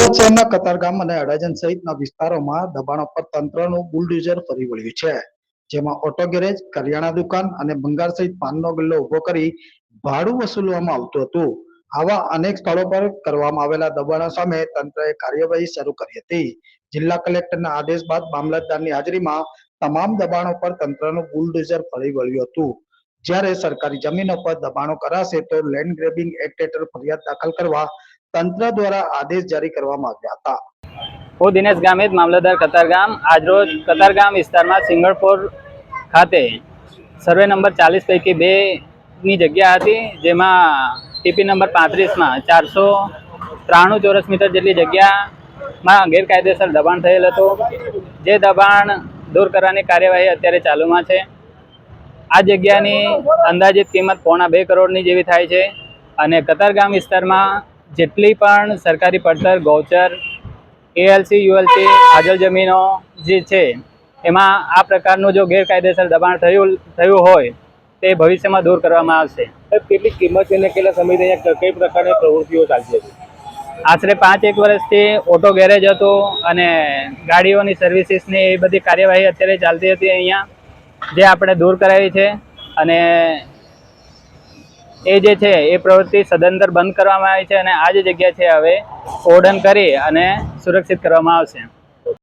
સુરત શહેરના કતારગામ અને અડાજણ સહિતના વિસ્તારોમાં દબાણો પર તંત્રનું બુલડોઝર ફરી વળ્યું છે, જેમાં ઓટો ગેરેજ, કરિયાણા દુકાન અને ભંગાર સહિત પાનનો ગલ્લો ઉભો કરી ભાડું વસૂલવામાં આવતું હતું. આવા અનેક સ્થળો પર કરવામાં આવેલા દબાણો સામે તંત્રએ કાર્યવાહી શરૂ કરી હતી. જિલ્લા કલેક્ટરના આદેશ બાદ મામલતદારની હાજરીમાં તમામ દબાણો પર તંત્રનું બુલડોઝર ફરી વળ્યું હતું. જ્યારે સરકારી જમીનો પર દબાણો કરાશે તો લેન્ડ ગ્રેબિંગ એક્ટ હેઠળ ફરિયાદ દાખલ કરવા તંત્ર દ્વારા આદેશ જારી કરવામાં આવ્યા હતા. હું દિનેશ ગામિત, મામલતદાર કતારગામ. આજરોજ કતારગામ વિસ્તારમાં સિંગણપોર ખાતે સર્વે નંબર 40 પૈકી 2ની જગ્યા હતી, જેમાં ટીપી નંબર 35માં 493 ચોરસ મીટર જેટલી જગ્યામાં ગેરકાયદેસર દબાણ થયેલ હતું. જે દબાણ દૂર કરવાની કાર્યવાહી અત્યારે ચાલુમાં છે. આ જગ્યાની અંદાજિત કિંમત 1.25 કરોડની જેવી થાય છે અને કતારગામ વિસ્તારમાં જેટલી પણ સરકારી પડતર, ગૌચર, એએલસી, યુએલસી, હાજલ જમીનો જે છે એમાં આ પ્રકારનું જો ગેરકાયદેસર દબાણ થયું હોય તે ભવિષ્યમાં દૂર કરવામાં આવશે. કેટલી કિંમત છે અને કેટલા સમયથી અહીંયા કઈ પ્રકારની પ્રવૃત્તિઓ ચાલતી હતી? આશરે 5-1 વર્ષથી ઓટો ગેરેજ હતું અને ગાડીઓની સર્વિસીસની એ બધી કાર્યવાહી અત્યારે ચાલતી હતી અહીંયા, જે આપણે દૂર કરાવી છે અને એ જે છે એ પ્રવૃત્તિ સદંતર બંધ કરવામાં આવી છે અને આ જે જગ્યા છે હવે ઓર્ડન કરી અને સુરક્ષિત કરવામાં આવશે.